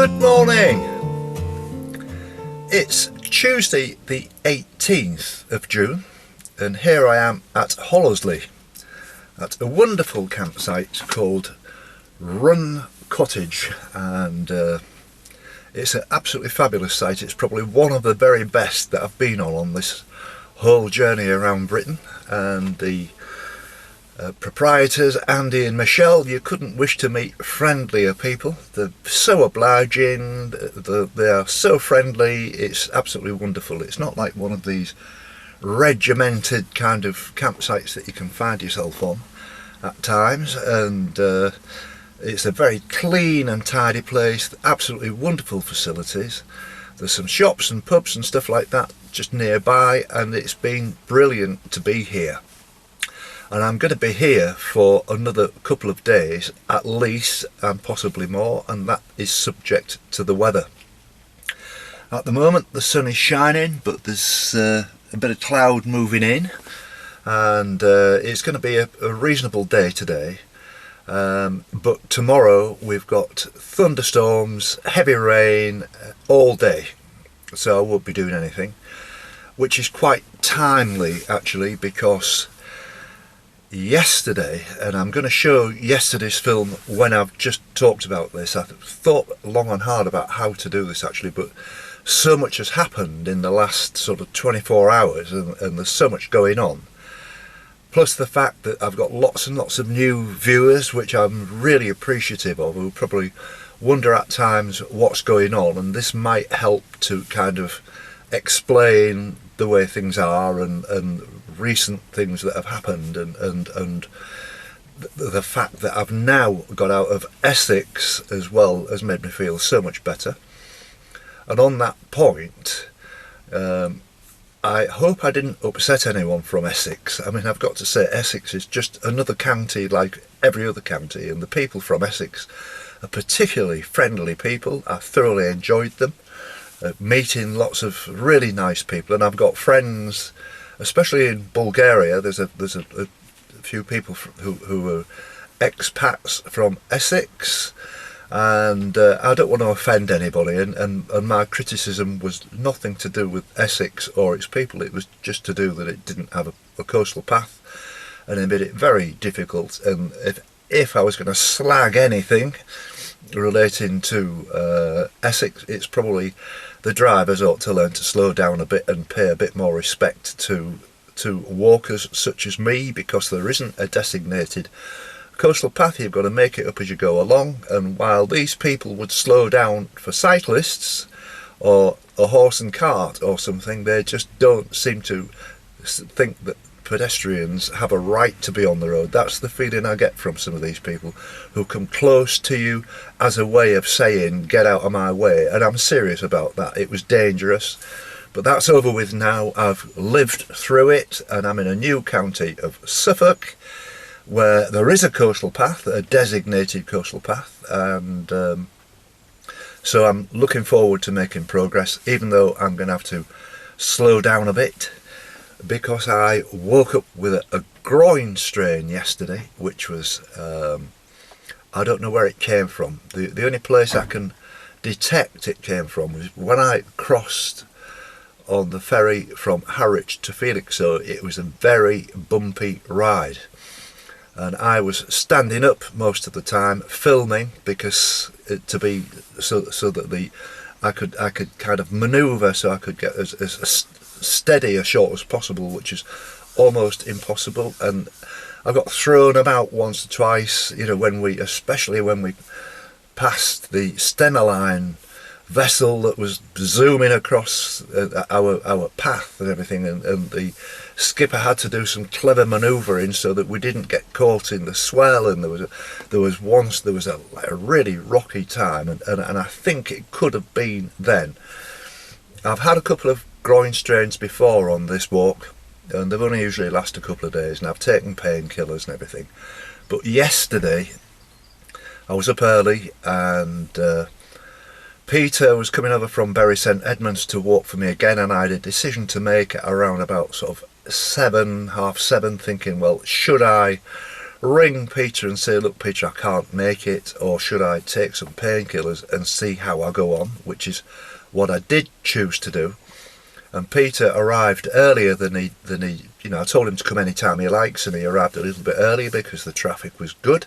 Good morning. It's Tuesday the 18th of June and here I am at Hollesley at a wonderful campsite called Run Cottage, and it's an absolutely fabulous site. It's probably one of the very best that I've been on this whole journey around Britain, and the proprietors, Andy and Michelle, you couldn't wish to meet friendlier people. They're so obliging, they are so friendly, it's absolutely wonderful. It's not like one of these regimented kind of campsites that you can find yourself on at times, and it's a very clean and tidy place, absolutely wonderful facilities. There's some shops and pubs and stuff like that just nearby, and it's been brilliant to be here. And I'm going to be here for another couple of days at least, and possibly more, and that is subject to the weather. At the moment the sun is shining, but there's a bit of cloud moving in, and it's going to be a reasonable day today. But tomorrow we've got thunderstorms, heavy rain all day, so I won't be doing anything, which is quite timely actually, because yesterday, and I'm going to show yesterday's film when I've just talked about this. I thought long and hard about how to do this actually, but so much has happened in the last sort of 24 hours and there's so much going on, plus the fact that I've got lots and lots of new viewers, which I'm really appreciative of, who probably wonder at times what's going on, and this might help to kind of explain the way things are and recent things that have happened, and the fact that I've now got out of Essex as well has made me feel so much better. And on that point, I hope I didn't upset anyone from Essex. I mean, I've got to say, Essex is just another county like every other county, and the people from Essex are particularly friendly people. I thoroughly enjoyed them, meeting lots of really nice people, and I've got friends, especially in Bulgaria. There's a few people who are expats from Essex, and I don't want to offend anybody, and my criticism was nothing to do with Essex or its people. It was just to do that it didn't have a coastal path, and it made it very difficult. And if I was going to slag anything relating to Essex, it's probably the drivers ought to learn to slow down a bit and pay a bit more respect to walkers such as me, because there isn't a designated coastal path. You've got to make it up as you go along, and while these people would slow down for cyclists or a horse and cart or something, they just don't seem to think that pedestrians have a right to be on the road. That's the feeling I get from some of these people who come close to you as a way of saying, get out of my way, and I'm serious about that. It was dangerous, but that's over with now. I've lived through it, and I'm in a new county of Suffolk where there is a coastal path, a designated coastal path, and so I'm looking forward to making progress, even though I'm going to have to slow down a bit, because I woke up with a groin strain yesterday, which was, I don't know where it came from. The only place I can detect it came from was when I crossed on the ferry from Harwich to Felixstowe. It was a very bumpy ride, and I was standing up most of the time filming, because to be so that I could kind of manoeuvre, so I could get as steady a shot as possible, which is almost impossible. And I got thrown about once or twice, you know, especially when we passed the Stena vessel that was zooming across our path and everything, and the skipper had to do some clever manoeuvring so that we didn't get caught in the swell, and there was a really rocky time, and I think it could have been then. I've had a couple of groin strains before on this walk, and they've only usually last a couple of days, and I've taken painkillers and everything. But yesterday I was up early, and Peter was coming over from Bury St Edmunds to walk for me again, and I had a decision to make around about sort of 7, half 7, thinking, well, should I ring Peter and say, look Peter, I can't make it, or should I take some painkillers and see how I go on, which is what I did choose to do. And Peter arrived earlier than he you know, I told him to come anytime he likes, and he arrived a little bit earlier because the traffic was good.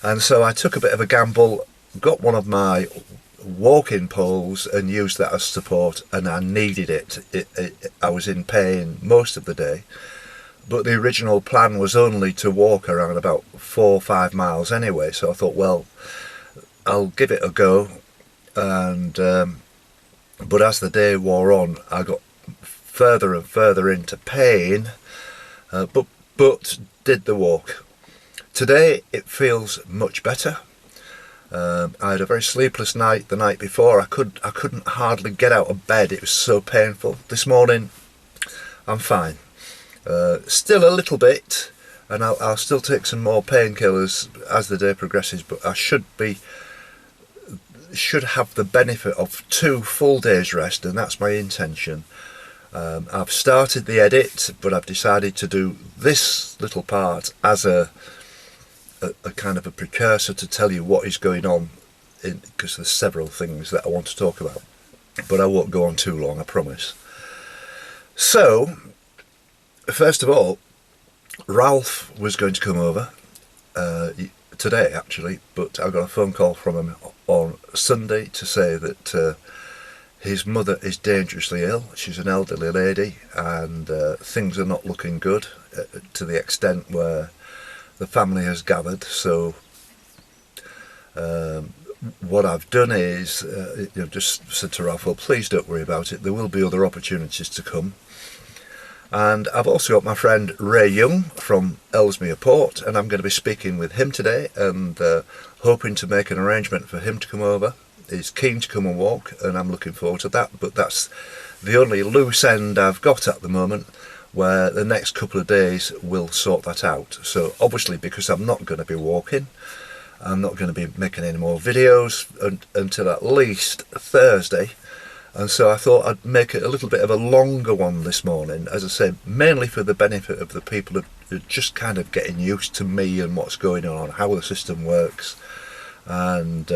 And so I took a bit of a gamble, got one of my walking poles and used that as support, and I needed it. I was in pain most of the day, but the original plan was only to walk around about 4 or 5 miles anyway, so I thought, well, I'll give it a go. And but as the day wore on, I got further and further into pain, but did the walk. Today it feels much better. I had a very sleepless night the night before. I couldn't hardly get out of bed. It was so painful. This morning I'm fine. Still a little bit, and I'll still take some more painkillers as the day progresses, but I should have the benefit of 2 full days rest, and that's my intention. I've started the edit, but I've decided to do this little part as a kind of a precursor to tell you what is going on, because there's several things that I want to talk about, but I won't go on too long, I promise. So first of all, Ralph was going to come over today actually, but I got a phone call from him on Sunday to say that his mother is dangerously ill. She's an elderly lady, and things are not looking good to the extent where the family has gathered. So what I've done is just said to Ralph, well, please don't worry about it, there will be other opportunities to come. And I've also got my friend Ray Young from Ellesmere Port, and I'm going to be speaking with him today, and hoping to make an arrangement for him to come over. He's keen to come and walk, and I'm looking forward to that, but that's the only loose end I've got at the moment, where the next couple of days will sort that out. So obviously, because I'm not going to be walking, I'm not going to be making any more videos until at least Thursday. And so I thought I'd make it a little bit of a longer one this morning, as I said, mainly for the benefit of the people who are just kind of getting used to me and what's going on, how the system works. And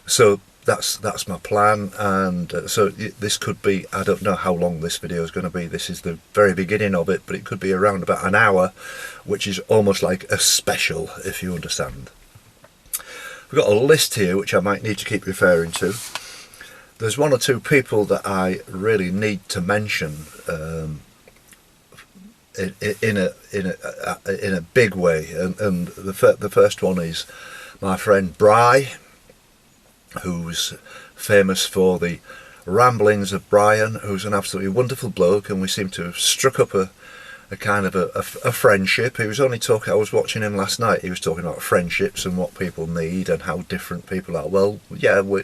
so that's my plan. And so this could be, I don't know how long this video is going to be. This is the very beginning of it, but it could be around about an hour, which is almost like a special, if you understand. We've got a list here which I might need to keep referring to. There's 1 or 2 people that I really need to mention in a big way, and the first one is my friend Bry, who's famous for the ramblings of Brian, who's an absolutely wonderful bloke, and we seem to have struck up a kind of a friendship. He was only talking, I was watching him last night, he was talking about friendships and what people need and how different people are. Well, yeah, we're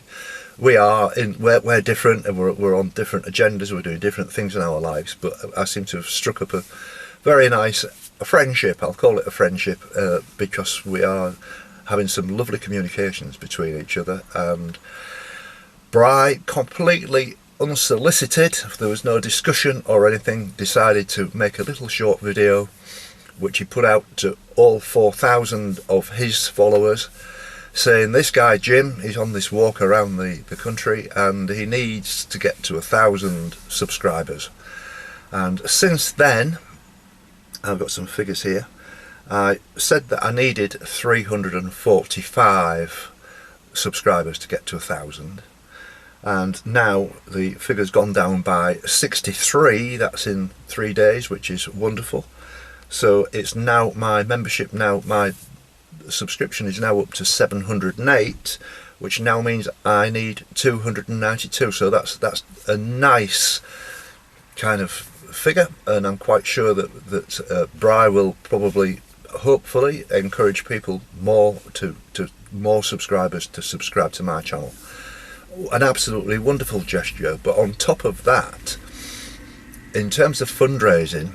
different, and we're on different agendas, we're doing different things in our lives, but I seem to have struck up a very nice friendship. I'll call it a friendship, because we are having some lovely communications between each other. And Bry, completely unsolicited, there was no discussion or anything, decided to make a little short video which he put out to all 4,000 of his followers, saying this guy Jim, he's on this walk around the country and he needs to get to 1,000 subscribers. And since then, I've got some figures here, I said that I needed 345 subscribers to get to 1,000, and now the figure's gone down by 63. That's in 3 days, which is wonderful. So it's now my membership, now my subscription is now up to 708, which now means I need 292. So that's a nice kind of figure, and I'm quite sure that Bry will probably, hopefully, encourage people more to more subscribers to subscribe to my channel. An absolutely wonderful gesture. But on top of that, in terms of fundraising,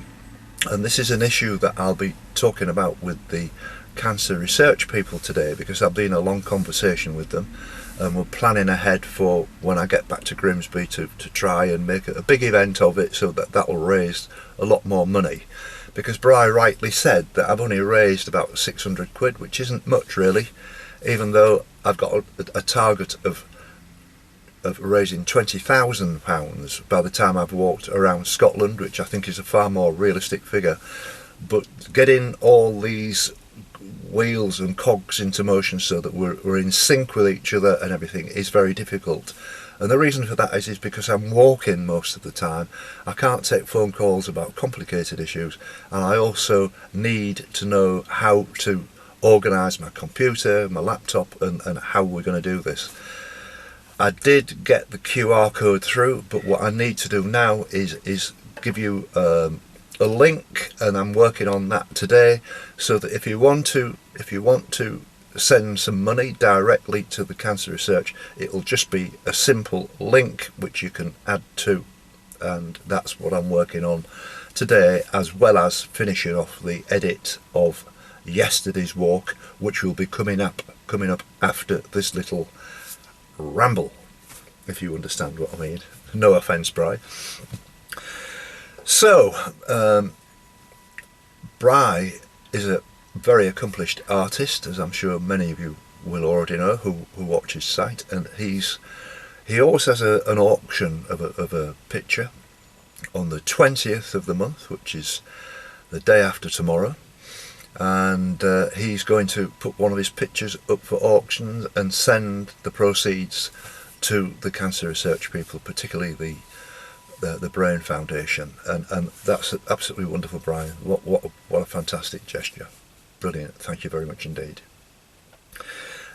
and this is an issue that I'll be talking about with the cancer research people today, because I've been in a long conversation with them, and we're planning ahead for when I get back to Grimsby to try and make a big event of it, so that will raise a lot more money. because Bri rightly said that I've only raised about 600 quid, which isn't much really, even though I've got a target of raising £20,000 by the time I've walked around Scotland, which I think is a far more realistic figure. But getting all these wheels and cogs into motion so that we're in sync with each other and everything is very difficult. And the reason for that is because I'm walking most of the time. I can't take phone calls about complicated issues, and I also need to know how to organise my computer, my laptop, and how we're going to do this. I did get the QR code through, but what I need to do now is give you a link, and I'm working on that today, so that if you want to send some money directly to the cancer research, it'll just be a simple link which you can add to, and that's what I'm working on today, as well as finishing off the edit of yesterday's walk, which will be coming up after this little ramble, if you understand what I mean. No offence, Bri. So Bri is a very accomplished artist, as I'm sure many of you will already know who watch his site, and he always has an auction of a picture on the 20th of the month, which is the day after tomorrow, and he's going to put one of his pictures up for auction and send the proceeds to the cancer research people, particularly the Brain Foundation, and that's absolutely wonderful, Brian. What a fantastic gesture. Brilliant. Thank you very much indeed.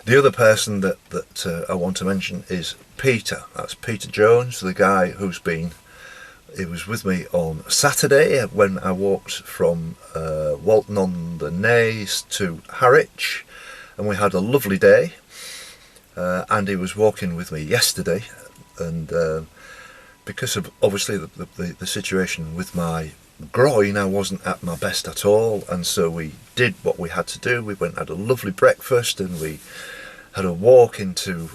The other person that I want to mention is Peter. That's Peter Jones, the guy he was with me on Saturday when I walked from Walton on the Naze to Harwich, and we had a lovely day. And he was walking with me yesterday, and because of obviously the situation with my groin, I wasn't at my best at all, and so we did what we had to do. We went and had a lovely breakfast, and we had a walk into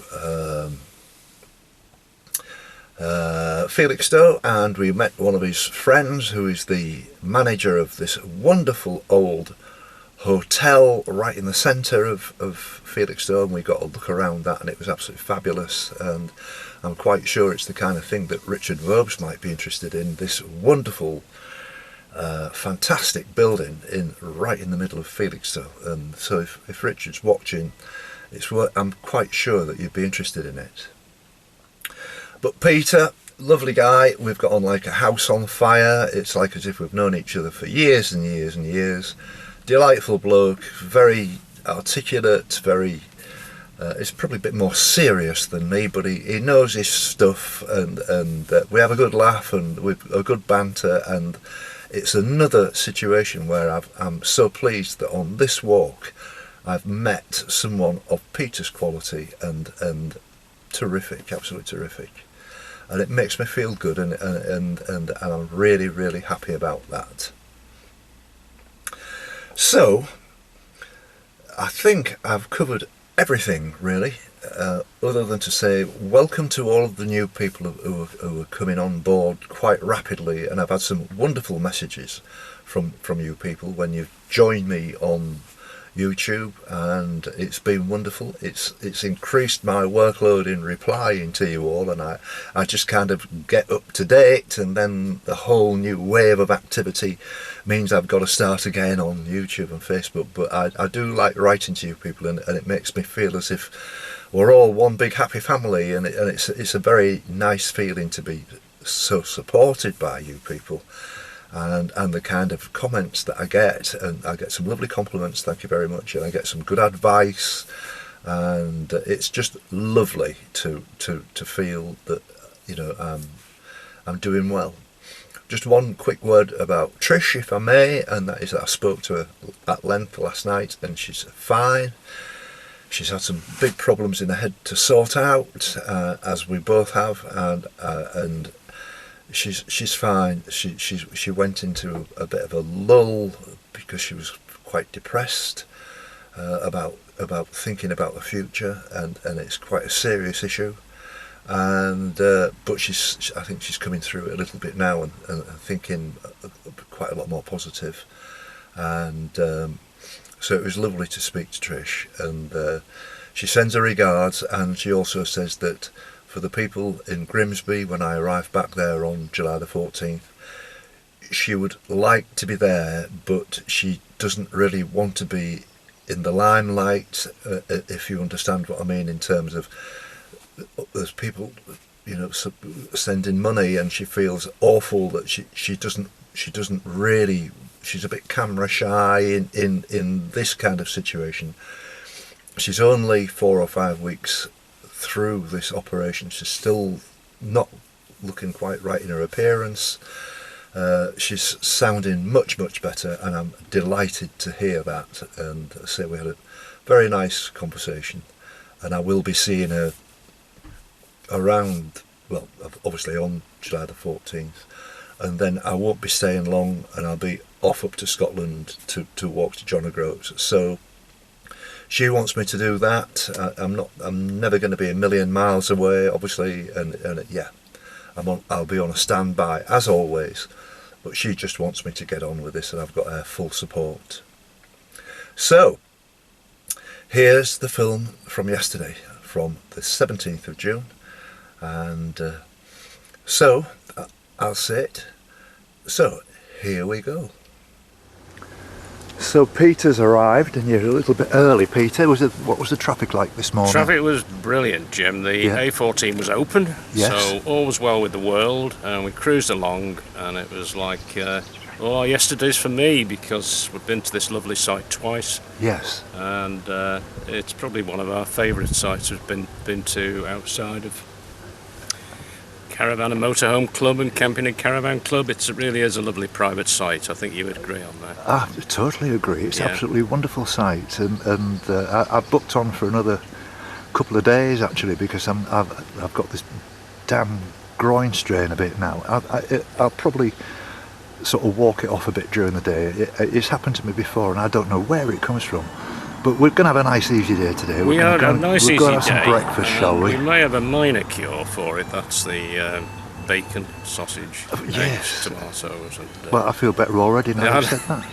Felixstowe, and we met one of his friends who is the manager of this wonderful old hotel right in the centre of Felixstowe, and we got a look around that, and it was absolutely fabulous. And I'm quite sure it's the kind of thing that Richard Verbs might be interested in, this wonderful fantastic building right in the middle of Felixstowe. And so if Richard's watching, I'm quite sure that you'd be interested in it. But Peter, lovely guy, we've got on like a house on fire. It's like as if we've known each other for years and years and years. Delightful bloke, very articulate, very it's probably a bit more serious than me, but he knows his stuff, and we have a good laugh and we've a good banter, and it's another situation where I'm so pleased that on this walk I've met someone of Peter's quality, and terrific, absolutely terrific, and it makes me feel good, and I'm really, really happy about that. So I think I've covered everything really, other than to say welcome to all of the new people who are coming on board quite rapidly, and I've had some wonderful messages from you people when you've joined me on YouTube, and it's been wonderful. It's increased my workload in replying to you all, and I just kind of get up to date, and then the whole new wave of activity means I've got to start again on YouTube and Facebook. But I do like writing to you people, and it makes me feel as if we're all one big happy family, and it's a very nice feeling to be so supported by you people. And the kind of comments that I get, and I get some lovely compliments, thank you very much, and I get some good advice, and it's just lovely to feel that, you know, I'm doing well. Just one quick word about Trish, if I may, and that is that I spoke to her at length last night, and she's fine. She's had some big problems in her head to sort out, as we both have, and she's fine. She went into a bit of a lull because she was quite depressed about thinking about the future, and it's quite a serious issue. and but I think she's coming through it a little bit now and thinking quite a lot more positive. And so it was lovely to speak to Trish, and she sends her regards, and she also says that for the people in Grimsby, when I arrive back there on July the 14th, she would like to be there, but she doesn't really want to be in the limelight, if you understand what I mean, in terms of there's people, sending money, and she feels awful that she doesn't really, she's a bit camera shy in this kind of situation. She's only 4 or 5 weeks through this operation. She's still not looking quite right in her appearance. She's sounding much better, and I'm delighted to hear that. And say we had a very nice conversation, and I will be seeing her around, well, obviously on July the 14th, and then I won't be staying long, and I'll be off up to Scotland to walk to John O'Groats. So she wants me to do that. I'm never going to be a million miles away, obviously, and yeah, I'll be on a standby as always. But she just wants me to get on with this, and I've got her full support. So, here's the film from yesterday, from the 17th of June. And so, I'll say it. So, here we go. So Peter's arrived, and you're a little bit early, Peter. What was the traffic like this morning? Traffic was brilliant, Jim. The A14 was open, so all was well with the world, and we cruised along, and it was like, yesterday's for me, because we've been to this lovely site twice. Yes. And it's probably one of our favourite sites we've been to outside of Caravan and Motorhome Club and Camping and Caravan Club. It really is a lovely private site. I think you would agree on that. I totally agree. It's absolutely a wonderful site, and I've booked on for another couple of days actually, because I've got this damn groin strain a bit now. I'll probably sort of walk it off a bit during the day. It's happened to me before, and I don't know where it comes from. But we're going to have a nice easy day today. We're going to have some breakfast, shall we? We may have a minor cure for it. That's the bacon, sausage, eggs, tomatoes. And, well, I feel better already now you've said that.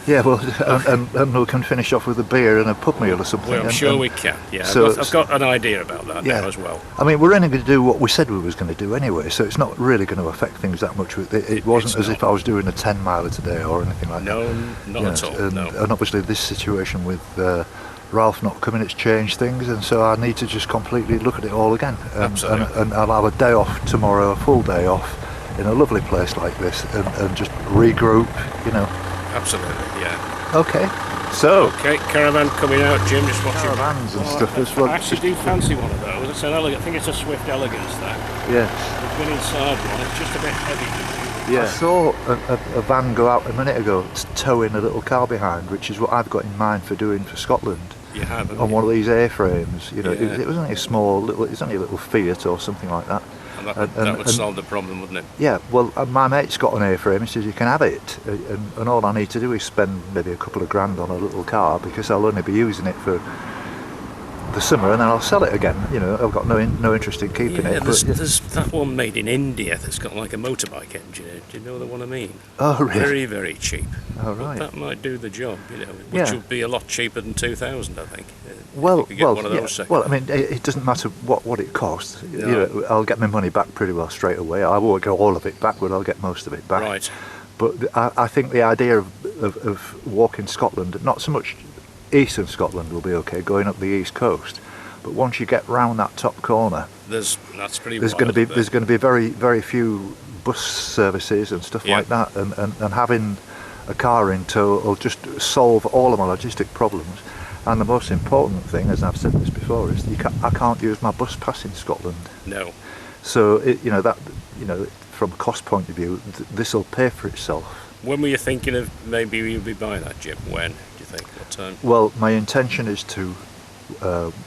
Yeah, well, and we can finish off with a beer and a pub meal or something. Well, I'm sure we can, yeah. So I've got an idea about that now as well. I mean, we're only going to do what we said we was going to do anyway, so it's not really going to affect things that much. It wasn't as if I was doing a 10-miler today or anything like that. No, not at all, and obviously this situation with Ralph not coming, it's changed things, and so I need to just completely look at it all again. Absolutely. And I'll have a day off tomorrow, a full day off, in a lovely place like this, and just regroup, Absolutely, yeah. Okay, so... Okay, caravan coming out, Jim, just watching. Caravans and stuff as well. I actually do fancy one of those. It's an elegant, I think it's a Swift Elegance, that. Yes. We've been inside one, it's just a bit heavy. Yeah. I saw a van go out a minute ago, towing a little car behind, which is what I've got in mind for doing for Scotland. You have, on one of these A-frames, it was only it's only a little Fiat or something like that. And that would solve the problem, wouldn't it? Yeah, well, my mate's got an A-frame. He says you can have it, and all I need to do is spend maybe a couple of grand on a little car, because I'll only be using it for the summer, and then I'll sell it again. I've got no interest in keeping it. There's that one made in India that's got like a motorbike engine in it. Do you know the one I mean? Oh, really? Very, very cheap. Oh, right. But that might do the job, which would be a lot cheaper than 2,000, I think. Well, I mean, it doesn't matter what it costs. No. I'll get my money back pretty well straight away. I won't get all of it back, but I'll get most of it back. Right. But I think the idea of walking Scotland, not so much eastern Scotland will be okay, going up the east coast, but once you get round that top corner, there's going to be very, very few bus services and stuff like that, and having a car in tow will just solve all of my logistic problems. And the most important thing, as I've said this before, is I can't use my bus pass in Scotland. No. So from a cost point of view, this will pay for itself. When were you thinking of maybe you'll be buying that, Jim? When do you think? What time? Well, my intention is to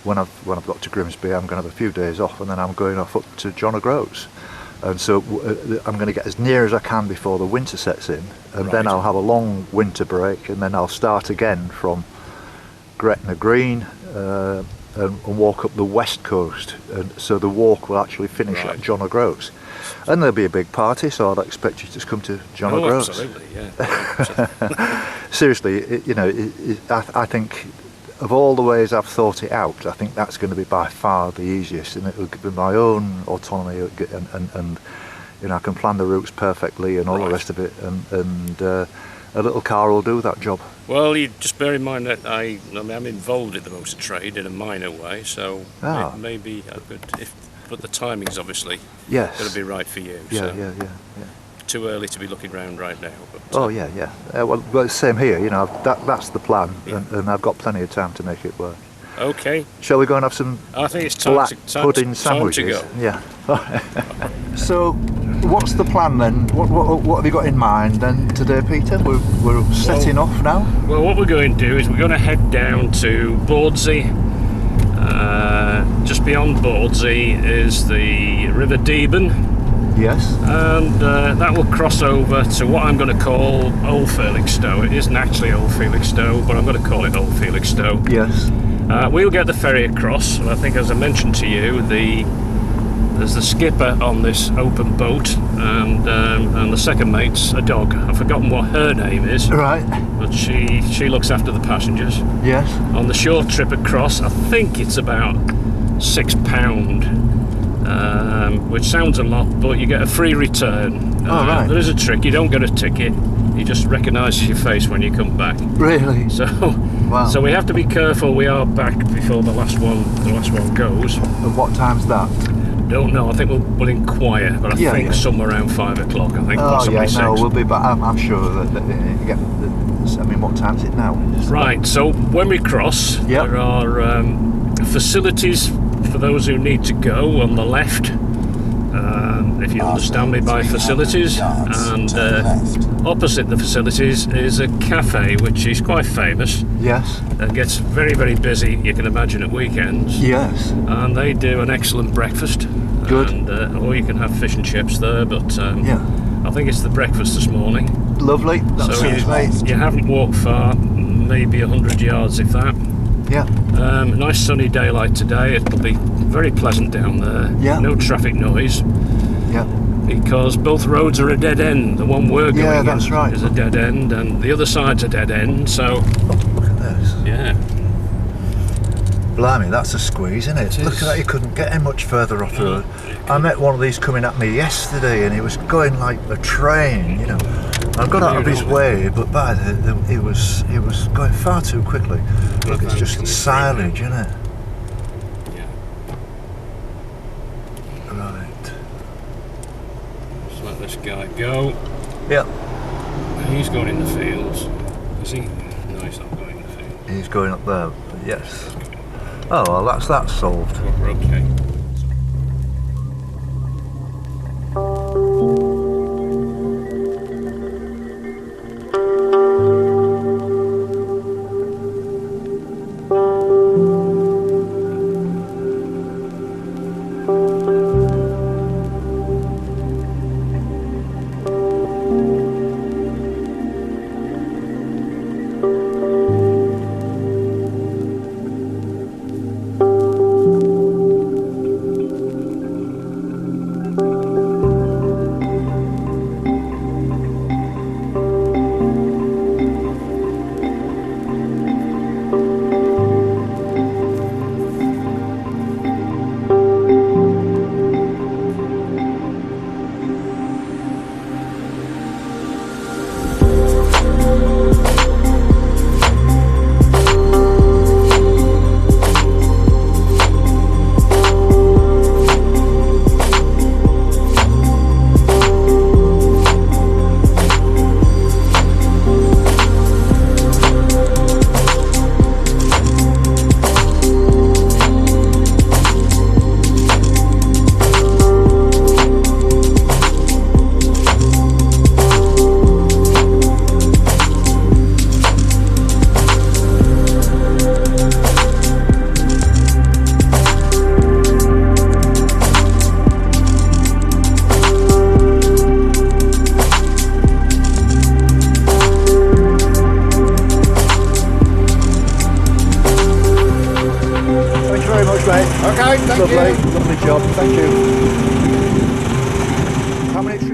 when I've got to Grimsby, I'm going to have a few days off, and then I'm going off up to John O'Groats. And so I'm going to get as near as I can before the winter sets in, and then I'll have a long winter break, and then I'll start again from Gretna Green, and walk up the west coast, and so the walk will actually finish at John O'Groats, and there'll be a big party. So I'd expect you to come to John O'Groats. Absolutely, yeah. Seriously, I think of all the ways I've thought it out, I think that's going to be by far the easiest, and it will give me my own autonomy, and I can plan the routes perfectly and all the rest of it, and a little car will do that job. Well, you just bear in mind that I'm involved in the motor trade in a minor way, so maybe I could, but the timing's obviously going to be right for you. Yeah. Too early to be looking round right now. But, well, same here. That's the plan, and I've got plenty of time to make it work. Okay. Shall we go and have some I think it's black pudding sandwiches? Time to go. Yeah. So, what's the plan then? What have you got in mind then today, Peter? We're setting off now. Well, what we're going to do is we're going to head down to Bordsey. Just beyond Bordsey is the River Deben. Yes. And that will cross over to what I'm going to call Old Felixstowe. It isn't actually Old Felixstowe, but I'm going to call it Old Felixstowe. Yes. We'll get the ferry across, and I think, as I mentioned to you, there's the skipper on this open boat, and the second mate's a dog. I've forgotten what her name is. Right. But she looks after the passengers. Yes. On the short trip across, I think it's about £6. Which sounds a lot, but you get a free return. Right. There is a trick. You don't get a ticket. He just recognises your face when you come back. Really? So, wow. So we have to be careful. We are back before the last one goes. And what time's that? Don't know. I think we'll inquire, but I think somewhere around 5 o'clock. I think possibly 6. No, we'll be back. I'm sure that I mean, what time's it now? Right. So when we cross, there are facilities for those who need to go on the left, if you understand me by facilities, and opposite the facilities is a cafe which is quite famous. Yes. It gets very, very busy, you can imagine, at weekends. Yes. And they do an excellent breakfast. Good. And, or you can have fish and chips there, but I think it's the breakfast this morning. Lovely. That sounds nice. You haven't walked far, maybe 100 yards if that. Yeah. Nice sunny daylight today. It'll be very pleasant down there. Yeah. No traffic noise. Yeah. Because both roads are a dead end. The one we're going that's right. is a dead end, and the other side's a dead end. So. Oh, look at this. Yeah. Blimey, that's a squeeze, isn't it? Look at that. You couldn't get any much further off the road. I met one of these coming at me yesterday, and he was going like a train. I got out of his way, but he was going far too quickly. Look, it's just the silage, isn't it? Yeah. Right. Just let this guy go. Yeah. He's going in the fields. Is he? No, he's not going in the fields. He's going up there. Yes. Oh, well, that's solved. We're okay. Lovely job, thank you. How many trees?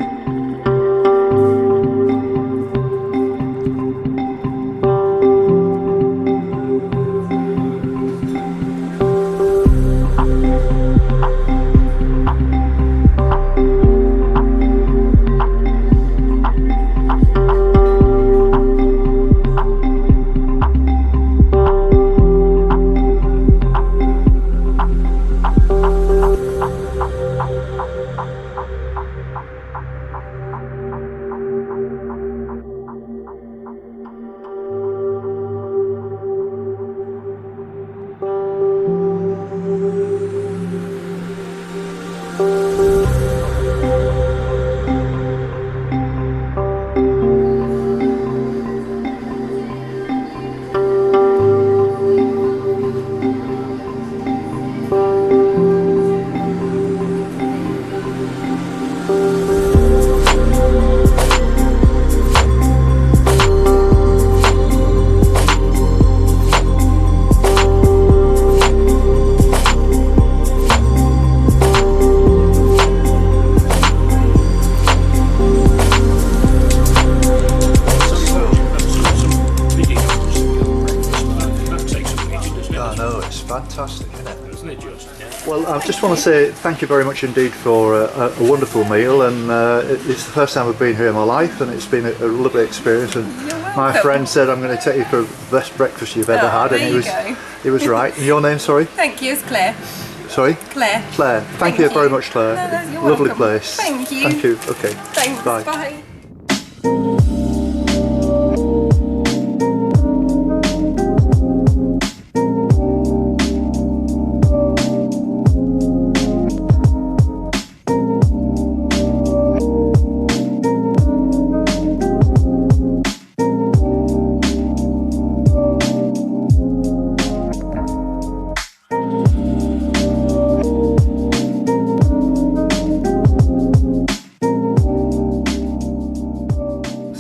Fantastic, isn't it? Isn't it just? Yeah. Well, I just want to say thank you very much indeed for a wonderful meal, and it's the first time I've been here in my life, and it's been a lovely experience. And my friend said I'm going to take you for the best breakfast you've ever had, and he was right. And your name, sorry? Thank you, it's Claire. Sorry? Claire. Claire. Thank you very much, Claire. No, you're lovely welcome. place. Thank you. Thank you. Okay. Thanks. Bye. Bye.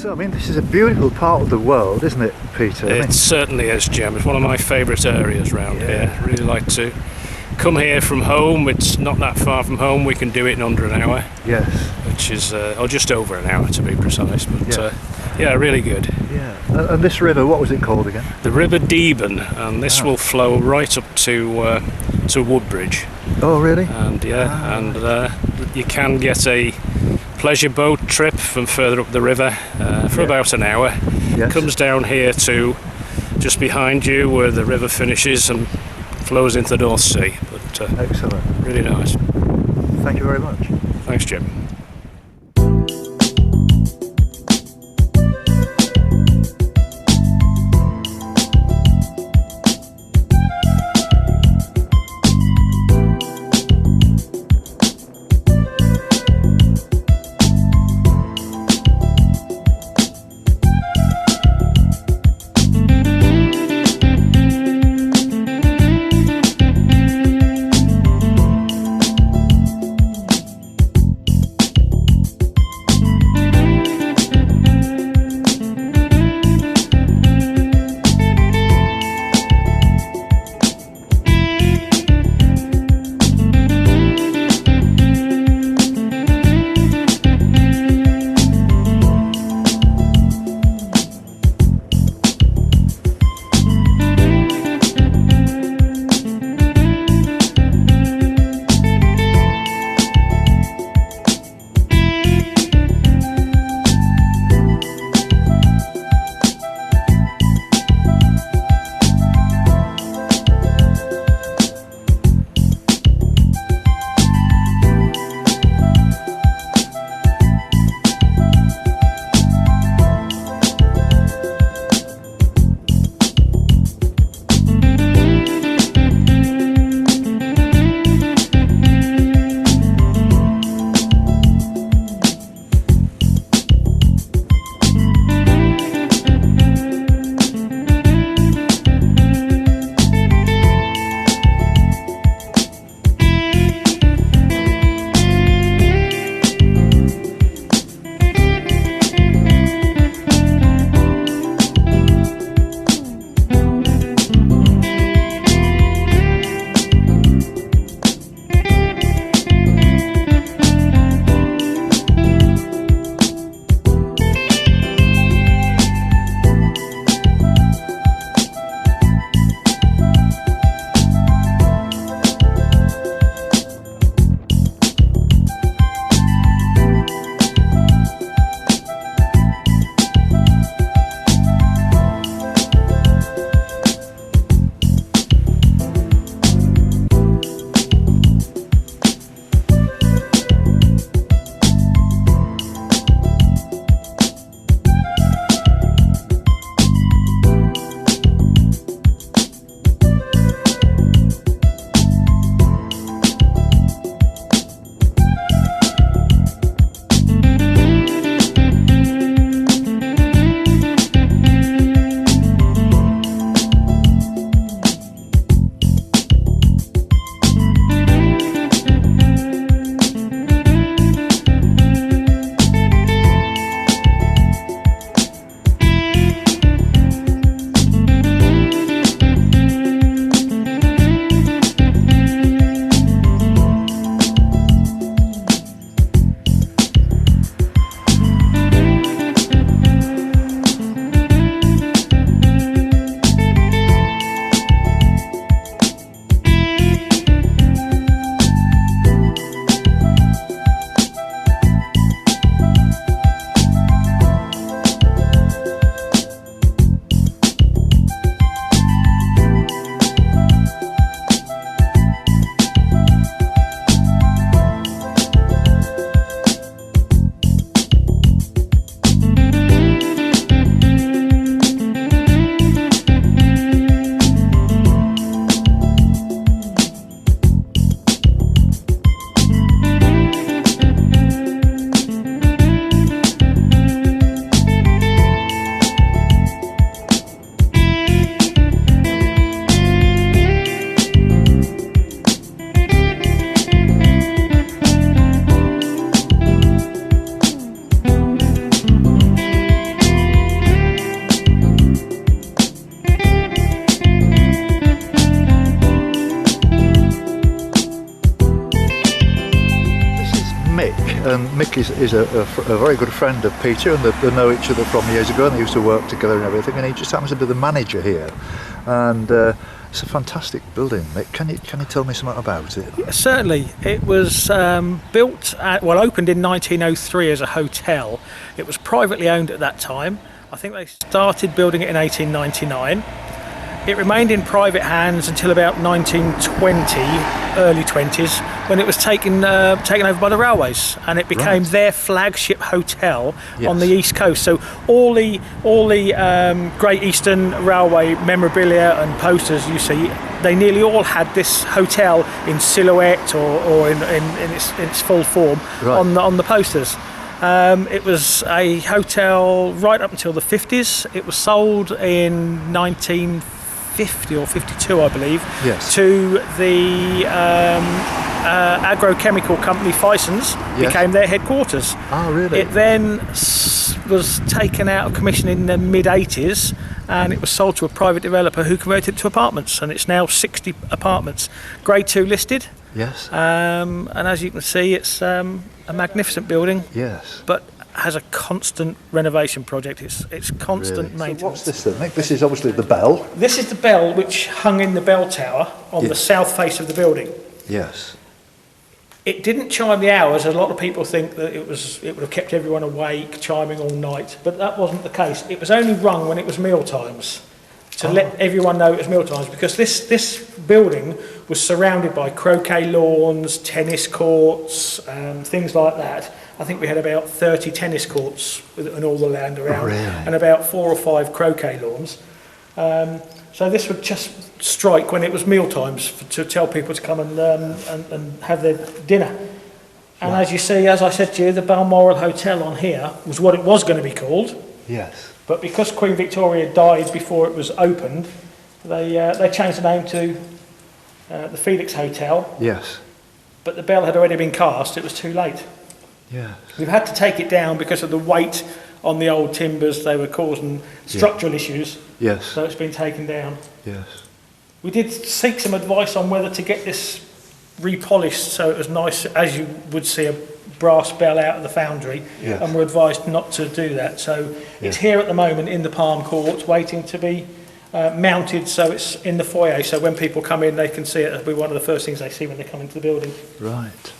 I mean, this is a beautiful part of the world, isn't it, Peter? It certainly is, Jim. It's one of my favourite areas around here. I really like to come here from home. It's not that far from home. We can do it in under an hour. Yes. Which is, or just over an hour to be precise. But yeah, really good. Yeah. And this river, what was it called again? The River Deben, and this will flow right up to Woodbridge. Oh, really? And you can get a pleasure boat trip from further up the river for about an hour. Yes. Comes down here to just behind you where the river finishes and flows into the North Sea. But excellent. Really nice. Thank you very much. Thanks, Jim. And Mick is a very good friend of Peter, and they know each other from years ago, and they used to work together and everything, and he just happens to be the manager here. And it's a fantastic building. Mick, can you tell me something about it? Yeah, certainly. It was opened in 1903 as a hotel. It was privately owned at that time. I think they started building it in 1899. It remained in private hands until about 1920, early 20s, when it was taken over by the railways, and it became their flagship hotel on the East Coast. So all the Great Eastern Railway memorabilia and posters you see, they nearly all had this hotel in silhouette or in its full form on the posters. It was a hotel right up until the 50s. It was sold in 1950 or 52, I believe, to the agrochemical company Fison's. Became their headquarters. Oh, really? It then was taken out of commission in the mid-80s, and it was sold to a private developer who converted it to apartments, and it's now 60 apartments. Grade 2 listed. Yes. And as you can see, it's a magnificent building. Yes. But has a constant renovation project. It's constant maintenance. So what's this then, Nick? This is obviously the bell. This is the bell which hung in the bell tower on the south face of the building. Yes. It didn't chime the hours. A lot of people think that it would have kept everyone awake, chiming all night, but that wasn't the case. It was only rung when it was meal times, to let everyone know it was meal times, because this building was surrounded by croquet lawns, tennis courts, things like that. I think we had about 30 tennis courts and all the land around, and about 4 or 5 croquet lawns. So this would just strike when it was meal times to tell people to come and have their dinner. And as you see, as I said to you, the Balmoral Hotel on here was what it was going to be called. Yes. But because Queen Victoria died before it was opened, they changed the name to the Felix Hotel. Yes. But the bell had already been cast, it was too late. Yes. We've had to take it down because of the weight on the old timbers. They were causing structural issues. Yes. So it's been taken down. Yes. We did seek some advice on whether to get this repolished so it was nice, as you would see a brass bell out of the foundry, and we're advised not to do that. So it's here at the moment in the Palm Court, waiting to be mounted, so it's in the foyer, so when people come in they can see it. It'll be one of the first things they see when they come into the building. Right.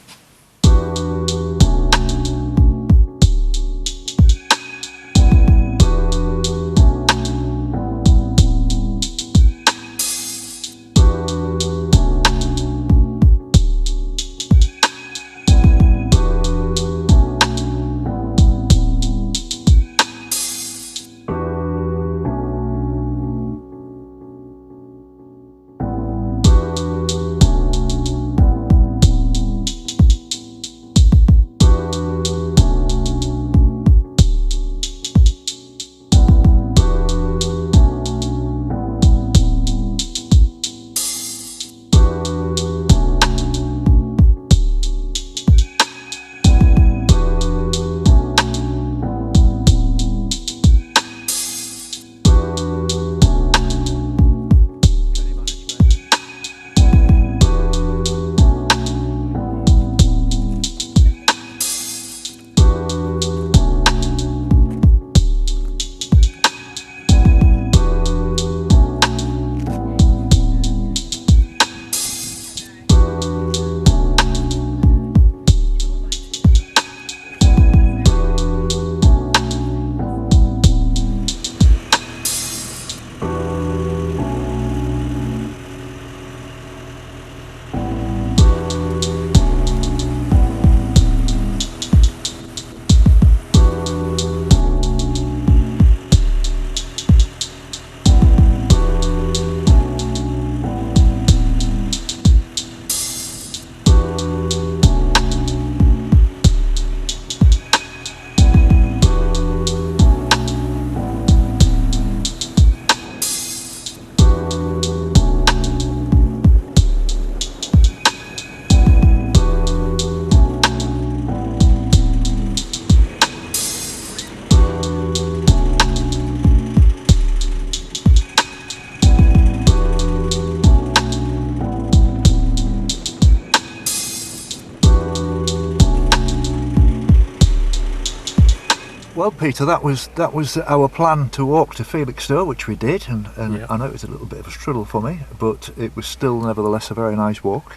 Well, Peter, that was our plan to walk to Felixstowe, which we did, and Yeah. I know it was a little bit of a struggle for me, but it was still nevertheless a very nice walk.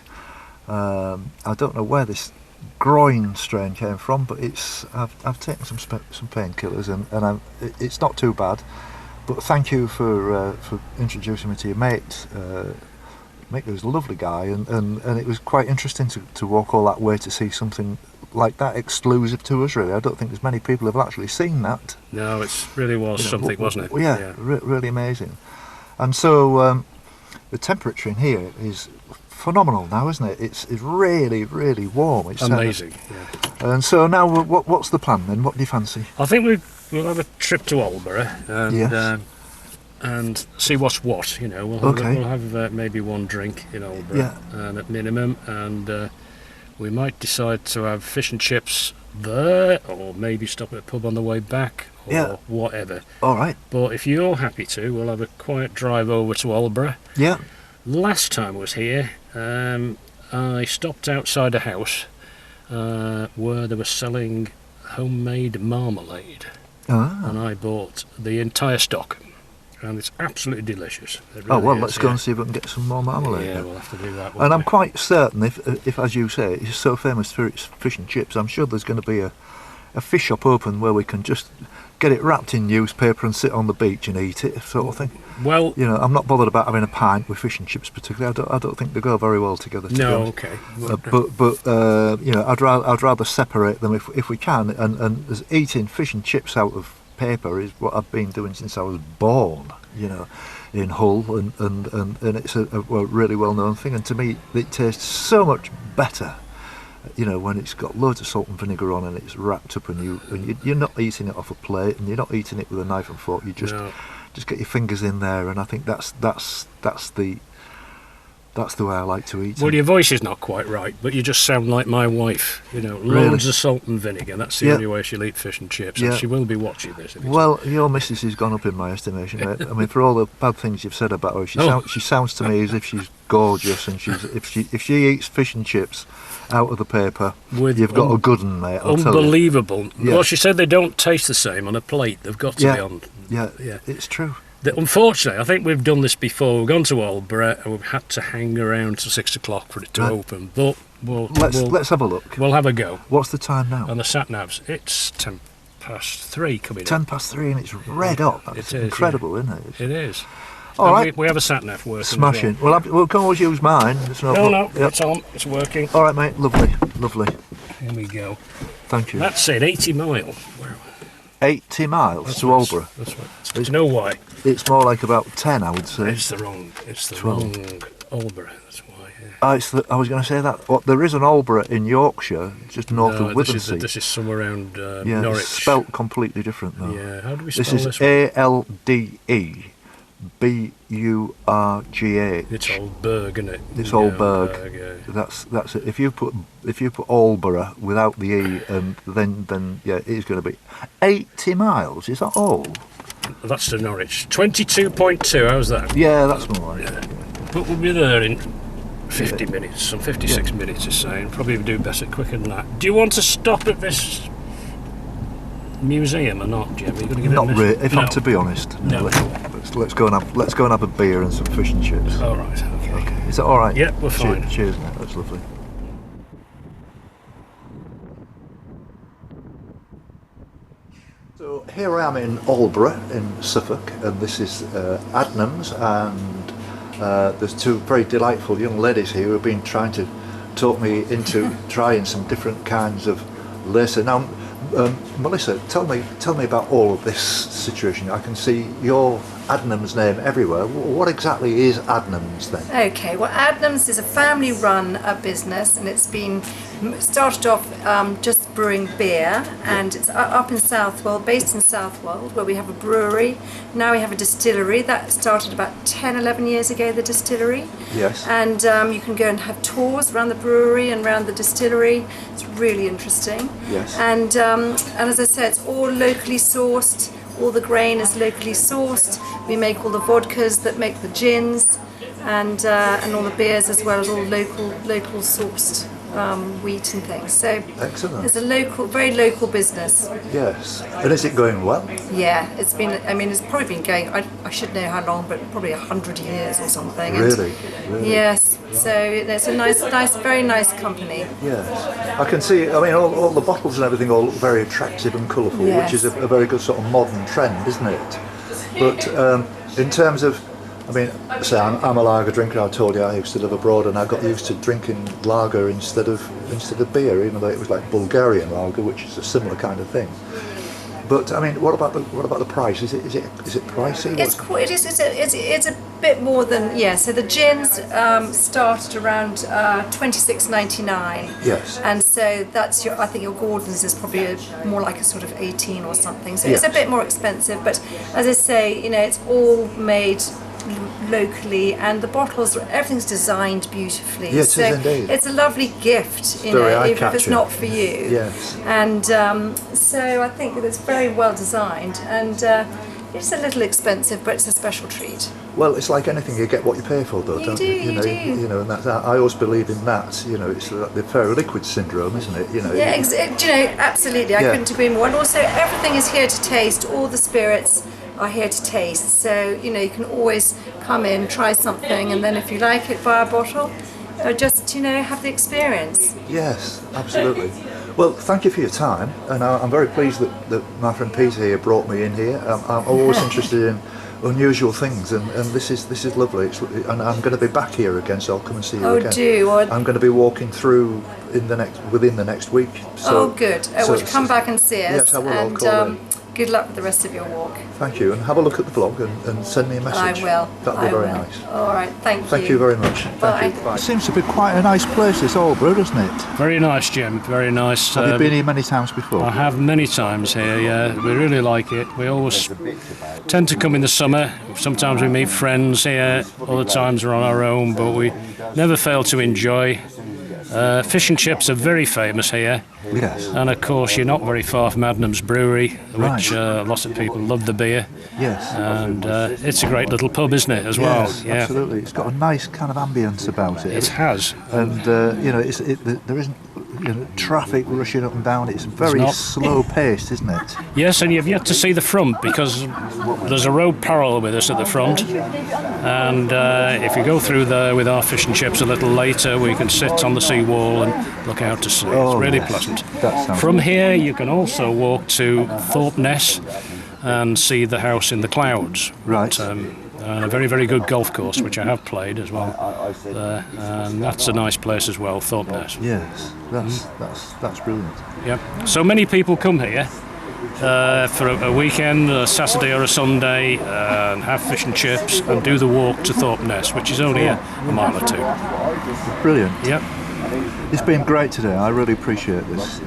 I don't know where this groin strain came from, but I've taken some painkillers, and it's not too bad. But thank you for introducing me to your mate. Mick was a lovely guy, and it was quite interesting to walk all that way to see something like that, exclusive to us, really. I don't think there's many people who've actually seen that. No, it really was something, wasn't it? Yeah, really amazing. And so the temperature in here is phenomenal now, isn't it? It's really, really warm. It's amazing. Yeah. And so now, what's the plan then? What do you fancy? I think we'll have a trip to Albury and Yes. And see what's what. You know, we'll have maybe one drink in Albury, at minimum, and we might decide to have fish and chips there, or maybe stop at a pub on the way back, or whatever. All right. But if you're happy to, we'll have a quiet drive over to Albury. Yeah. Last time I was here, I stopped outside a house where they were selling homemade marmalade, and I bought the entire stock. And it's absolutely delicious. Really let's go and see if we can get some more marmalade. Yeah, we'll have to do that. And I'm quite certain, if as you say, it's so famous for its fish and chips, I'm sure there's going to be a fish shop open where we can just get it wrapped in newspaper and sit on the beach and eat it, sort of thing. Well, you know, I'm not bothered about having a pint with fish and chips particularly. I don't think they go very well together. No, okay. But you know, I'd rather separate them if we can. And eating fish and chips out of paper is what I've been doing since I was born, you know, in Hull, and it's a really well-known thing, and to me it tastes so much better, you know, when it's got loads of salt and vinegar on and it's wrapped up, and you're not eating it off a plate, and you're not eating it with a knife and fork, you just get your fingers in there, and I think that's the way I like to eat. Well, your voice is not quite right, but you just sound like my wife. You know, loads of salt and vinegar. That's the only way she'll eat fish and chips, and she will be watching this. Well, your missus has gone up in my estimation, mate. I mean, for all the bad things you've said about her, she sounds to me as if she's gorgeous, and if she eats fish and chips out of the paper, you've got a good one, mate. Unbelievable. Well, she said they don't taste the same on a plate. They've got to be on. Yeah, it's true. Unfortunately, I think we've done this before. We've gone to Albury and we've had to hang around till 6 o'clock for it to open. But let's have a look. We'll have a go. What's the time now? On the sat navs, it's 3:10 coming. 3:10, and it's red hot. It's incredible, isn't it? It is. All right. We have a sat nav working. Smashing. Well, we can always use mine. No, it's on. It's working. All right, mate. Lovely. Here we go. Thank you. That's it. 80 miles. 80 miles to Albury. That's right. Do you know why? It's more like about 10, I would say. It's the wrong Albury. That's why. Yeah. I was going to say that. There is an Albury in Yorkshire, just north of Withensea. This is somewhere around Norwich. It's spelt completely different though. Yeah. How do we spell this? This is ALDEBURGA. It's Oldberg, isn't it? It's Oldberg. Yeah. That's it. If you put Albury without the E, then it is going to be 80 miles. Is that all? That's to Norwich. 22.2. How's that? Yeah, that's more like it. But we'll be there in 50 minutes. Some 56 minutes is saying. Probably do better quicker than that. Do you want to stop at this museum or not, Jim? Are you going to give not it really. If I'm to be honest, no. Let's go and have a beer and some fish and chips. All right. Okay. Is that all right? Yeah, we're fine. Cheers, mate. That's lovely. So here I am in Albury in Suffolk, and this is Adnams, and there's two very delightful young ladies here who have been trying to talk me into trying some different kinds of lacer. Now, Melissa, tell me about all of this situation. I can see your Adnams name everywhere. What exactly is Adnams then? Okay, well, Adnams is a family-run business, and it's been started off just brewing beer, and it's up in Southwold, based in Southwold, where we have a brewery. Now we have a distillery. That started about 10, 11 years ago, the distillery. Yes. And you can go and have tours around the brewery and around the distillery. It's really interesting. Yes. And as I said, it's all locally sourced. All the grain is locally sourced. We make all the vodkas that make the gins, and all the beers as well as all local sourced wheat and things. So Excellent. it's a very local business. Yes. And is it going well? Yeah, it's been. I mean, it's probably been going. I should know how long, but probably 100 years or something. Really? Yes. So it's a nice, very nice company. Yes. I can see, I mean, all the bottles and everything all look very attractive and colourful, Yes. which is a very good sort of modern trend, isn't it? But in terms of, I mean, say I'm a lager drinker. I told you I used to live abroad, and I got used to drinking lager instead of beer, even though it was like Bulgarian lager, which is a similar kind of thing. But I mean, what about the price? Is it pricey? It's a bit more than, yeah. So the gins started around $26.99. Yes. And so that's I think your Gordon's is probably more like a sort of 18 or something. So Yes. it's a bit more expensive. But as I say, it's all made locally, and the bottles, everything's designed beautifully. Yes, so it is indeed. it's a lovely gift, Very even if it's eye-catching. not for you. Yes. And so I think that it's very well designed, and it's a little expensive, but it's a special treat. Well, it's like anything, you get what you pay for, though, You don't do, you? you do. And that's, I always believe in that. It's the ferro-liquid syndrome, isn't it? Yeah, absolutely. I Yeah. couldn't agree more. And also, everything is here to taste. All the spirits are here to taste. So, you can always come in, try something, and then if you like it, buy a bottle, or just, have the experience. Yes, absolutely. Well, thank you for your time, and I'm very pleased that my friend Peter here brought me in here. I'm always interested in unusual things, and this is lovely. And I'm going to be back here again, so I'll come and see you again. Oh, do. I'm going to be walking through within the next week. So, good. Well, come back and see us. Yes, I will. I'll And call in. good luck with the rest of your walk. Thank you, and have a look at the blog and send me a message. I will. That'd be I very will. nice. All right. Thank you. Thank you very much. Bye. Thank you. Bye. It seems to be quite a nice place, this Albury, doesn't it? Very nice, Jim. Very nice. Have you been here many times before? I have many times here, yeah. We really like it. We always tend to come in the summer. Sometimes we meet friends here, other times we're on our own, but we never fail to enjoy. Fish and chips are very famous here. Yes. And of course, you're not very far from Adnams Brewery, which Right. lots of people love the beer. Yes. And it's a great little pub, isn't it, as well? Yes, Yeah. absolutely. It's got a nice kind of ambience about it. It has. And there isn't traffic rushing up and down. It's very not. slow paced, isn't it? Yes, and you've yet to see the front because there's a road parallel with us at the front. And if you go through there with our fish and chips a little later, we can sit on the seawall and look out to sea. Oh, it's really yes. pleasant. That sounds From here, you can also walk to Thorpe Ness and see the house in the clouds. Right. And a very, very good golf course, which I have played as well. And that's a nice place as well, Thorpe Ness. Yes, that's brilliant. Yeah. So many people come here for a weekend, a Saturday or a Sunday, and have fish and chips and do the walk to Thorpe Ness, which is only a mile or two. Brilliant. Yep. It's been great today. I really appreciate this.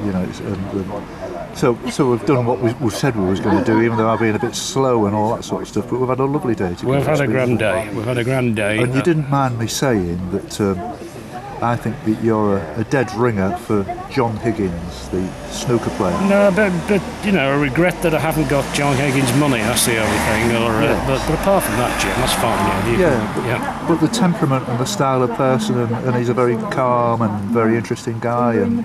So we've done what we've said we was going to do, even though I've been a bit slow and all that sort of stuff. But we've had a lovely day together. We've had a grand day. We've had a grand day. And you didn't mind me saying that I think that you're a dead ringer for John Higgins, the snooker player. No, but I regret that I haven't got John Higgins' money. That's the only thing. But apart from that, Jim, that's fine. But the temperament and the style of person, and he's a very calm and very interesting guy, and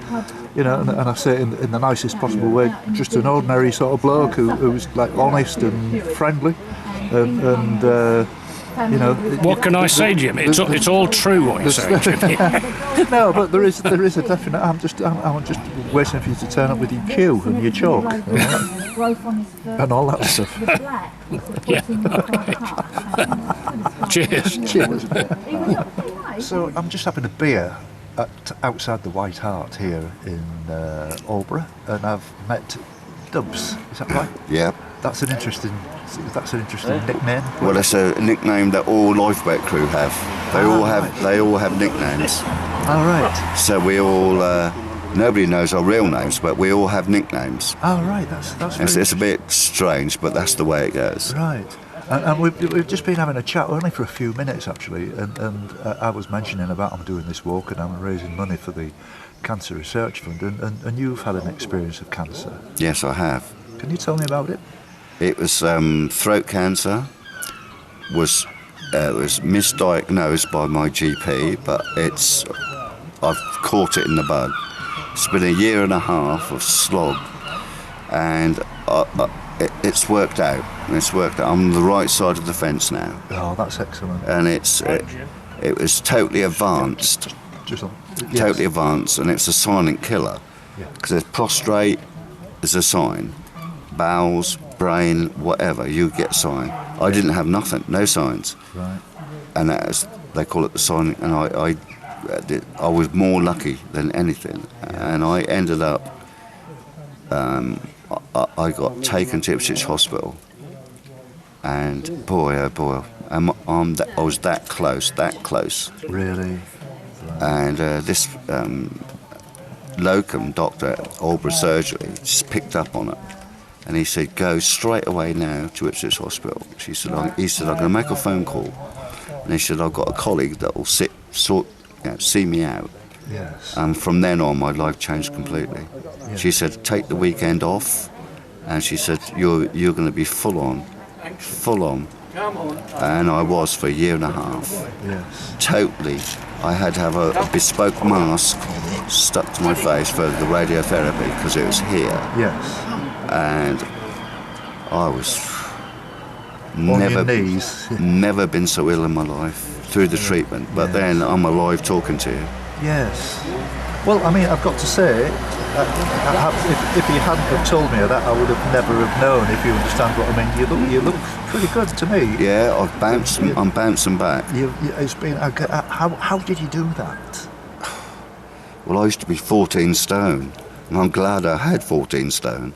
and I say it in the nicest possible way, just an ordinary sort of bloke who's like honest and friendly, and. What can I say, Jim? It's all true what you're saying, Jim. No, but there is a definite. I'm just waiting for you to turn up with your cue and your chalk and all that stuff. Yeah. Cheers. Cheers. So I'm just having a beer outside the White Hart here in Albury, and I've met Dubs. Is that right? Yeah. That's an interesting nickname. Well, it's a nickname that all lifeboat crew have. They all have nicknames. All right. So we all nobody knows our real names, but we all have nicknames. All right. That's It's a bit strange, but that's the way it goes. right. And we've just been having a chat only for a few minutes actually, and I was mentioning about I'm doing this walk and I'm raising money for the Cancer Research Fund, and you've had an experience of cancer. Yes, I have. Can you tell me about it? It was throat cancer. Was misdiagnosed by my GP, but I've caught it in the bud. It's been a year and a half of slog, and it's worked out. It's worked out. I'm on the right side of the fence now. Oh, that's excellent. And it was totally advanced. Totally advanced, and it's a silent killer. Because there's prostrate, there's a sign. Bowels, brain, whatever, you get a sign. I didn't have nothing, no signs. Right. And they call it the sign, and I was more lucky than anything. And I ended up, I got taken to Ipswich Hospital. And boy, oh boy, I was that close. Really? And this locum doctor at Albury Surgery just picked up on it, and he said, "Go straight away now to Ipswich Hospital." He said, "I'm going to make a phone call," and he said, "I've got a colleague that will see me out." Yes. And from then on, my life changed completely. Yes. She said, "Take the weekend off," and she said, "You're going to be full on," and I was for a year and a half. Yes. Totally. I had to have a bespoke mask stuck to my face for the radiotherapy because it was here. Yes. And I was On your knees. never been so ill in my life through the treatment. But Yes. then I'm alive talking to you. Yes. Well, I mean, I've got to say, if you hadn't have told me that, I would have never have known. If you understand what I mean, you look pretty good to me. Yeah, I'm bouncing back. It's been. How did you do that? Well, I used to be 14 stone, and I'm glad I had 14 stone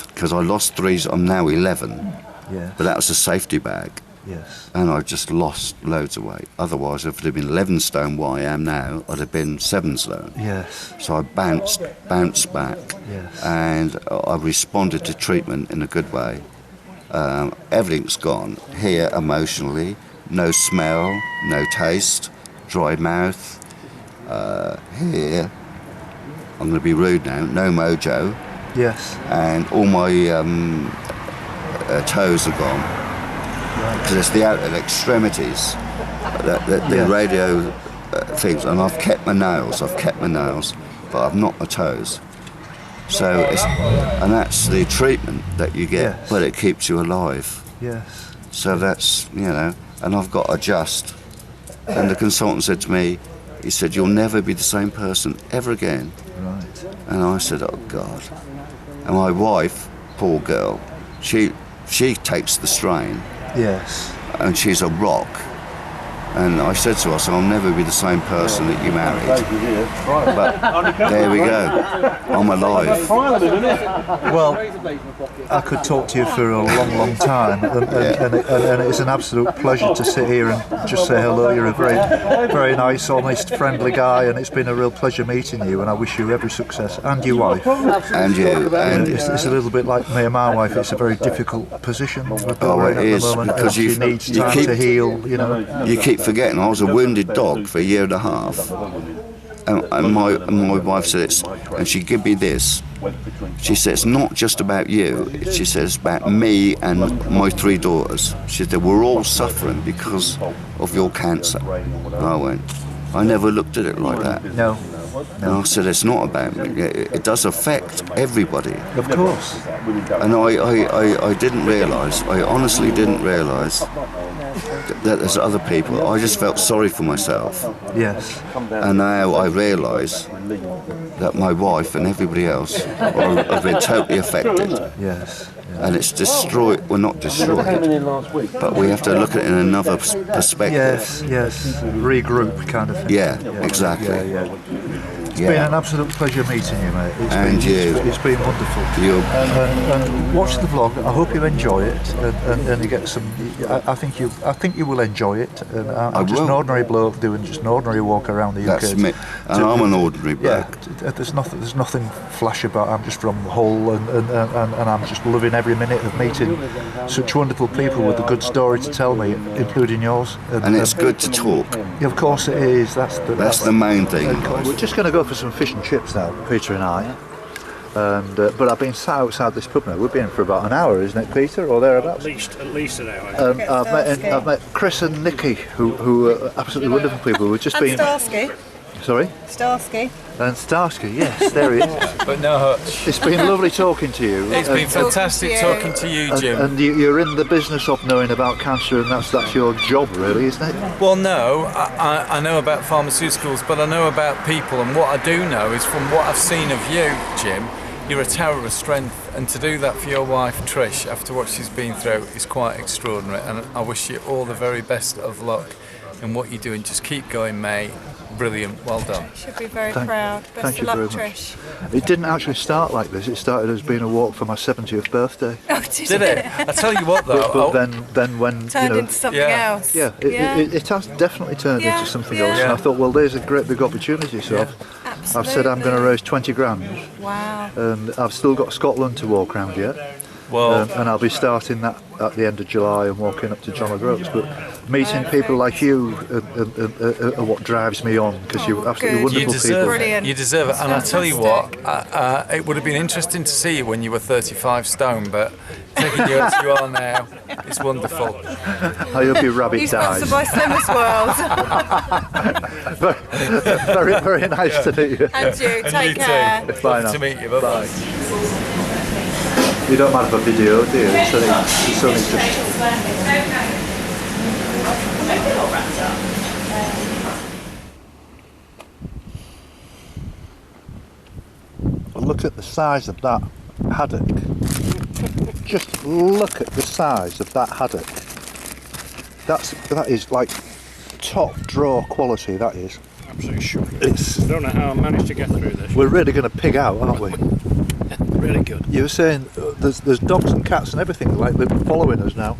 because I lost 3. I'm now 11. Yes. But that was a safety bag. Yes. And I just lost loads of weight. Otherwise, if it had been 11 stone what I am now, I'd have been 7 stone. Yes. So I bounced back. Yes. And I responded to treatment in a good way. Everything's gone. Here, emotionally, no smell, no taste, dry mouth. Here, I'm going to be rude now, no mojo. Yes. And all my toes are gone. Because it's the outer extremities, the radio things, and I've kept my nails, but I've not my toes. So and that's the treatment that you get, Yes. but it keeps you alive. Yes. So that's, and I've got to adjust. And the consultant said to me, he said, "You'll never be the same person ever again." Right. And I said, "Oh God." And my wife, poor girl, she takes the strain. Yes. And she's a rock. And I said to her, "I'll never be the same person that you married." But there we go. I'm alive. Well, I could talk to you for a long, long time, and it's an absolute pleasure to sit here and just say hello. You're a very, very nice, honest, friendly guy, and it's been a real pleasure meeting you. And I wish you every success, and your wife. And you. And it's a little bit like me and my wife. It's a very difficult position we're in it at is, the moment. because She needs time to heal. You keep forgetting I was a wounded dog for a year and a half, and my wife said and she gave me this. She said, "It's not just about you." She said, "It's about me and my 3 daughters." She said, "We're all suffering because of your cancer." And I went, I never looked at it like that. No. And I said, "It's not about me. It does affect everybody." Of course. And I didn't realise, I honestly didn't realise that there's other people. I just felt sorry for myself. Yes. And now I realise that my wife and everybody else have been totally affected. Yes. And it's destroyed, well, not destroyed, but we have to look at it in another perspective. Yes. Regroup kind of thing. Yeah, exactly. It's been an absolute pleasure meeting you, mate. It's been wonderful. And watch the vlog. I hope you enjoy it, and you get some. I think you will enjoy it. And I'm just an ordinary bloke doing just an ordinary walk around the UK. That's me, and I'm an ordinary bloke. Yeah, there's nothing flash about. I'm just from Hull, and I'm just loving every minute of meeting such wonderful people with a good story to tell me, including yours. And it's good to talk. Yeah, of course it is. That's the main thing. We're just going to go for some fish and chips now, Peter and I. And but I've been sat outside this pub now. We've been for about an hour, isn't it, Peter, or thereabouts? At least an hour. I've met Chris and Nikki, who are absolutely wonderful people. We've just been. Starsky. Sorry? Starsky. And Starsky, yes, there he is. But no hutch. It's been lovely talking to you. It's been fantastic talking to you, Jim. And you're in the business of knowing about cancer, and that's your job, really, isn't it? Well, no, I know about pharmaceuticals, but I know about people, and what I do know is from what I've seen of you, Jim, you're a tower of strength, and to do that for your wife, Trish, after what she's been through, is quite extraordinary, and I wish you all the very best of luck in what you're doing. Just keep going, mate. Brilliant, well done. Should be very proud. Best of luck, Trish. It didn't actually start like this. It started as being a walk for my 70th birthday. Oh, did it? I tell you what, though. But then when turned into something else. Yeah, it has definitely turned into something else. And I thought, well, there's a great big opportunity. So I've said I'm going to raise 20 grand. Wow. And I've still got Scotland to walk around yet. Well, and I'll be starting that at the end of July and walking up to John O'Groats. But meeting people like you are what drives me on, because you're absolutely wonderful people. Brilliant. You deserve it. And I tell you what, it would have been interesting to see you when you were 35 stone, but taking you as you are now, it's wonderful. I hope your rabbit He's dies. sponsored by Slimmers World. very, very nice to meet you. And you, take care. Bye now. Love to meet you. Bye-bye. You don't have a video, do you? It's only just... Look at the size of that haddock. Just look at the size of that haddock. That is like top draw quality, that is. Absolutely sure. I don't know how I managed to get through this. We're really going to pig out, aren't we? Really good. You were saying there's dogs and cats and everything, like they're following us now.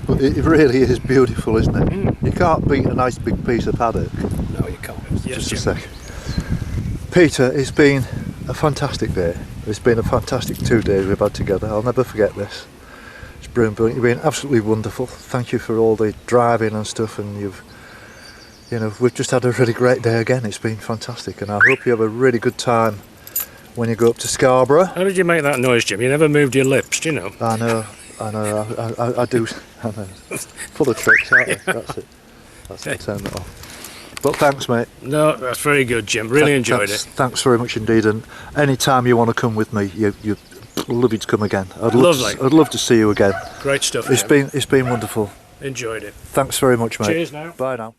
But it really is beautiful, isn't it? You can't beat a nice big piece of haddock. No, you can't. Yes, Just a sec. Peter, it's been a fantastic day. It's been a fantastic 2 days we've had together. I'll never forget this. It's brilliant. You've been absolutely wonderful. Thank you for all the driving and stuff, and we've just had a really great day again. It's been fantastic, and I hope you have a really good time when you go up to Scarborough. How did you make that noise, Jim? You never moved your lips, do you know? I know, I do. I know. Full of tricks, aren't they? That's it. That's it, turn it off. But thanks, mate. No, that's very good, Jim. Really enjoyed it. Thanks very much indeed, and any time you want to come with me, you'd love you to come again. I'd love to see you again. Great stuff. It's been wonderful. Enjoyed it. Thanks very much, mate. Cheers now. Bye now.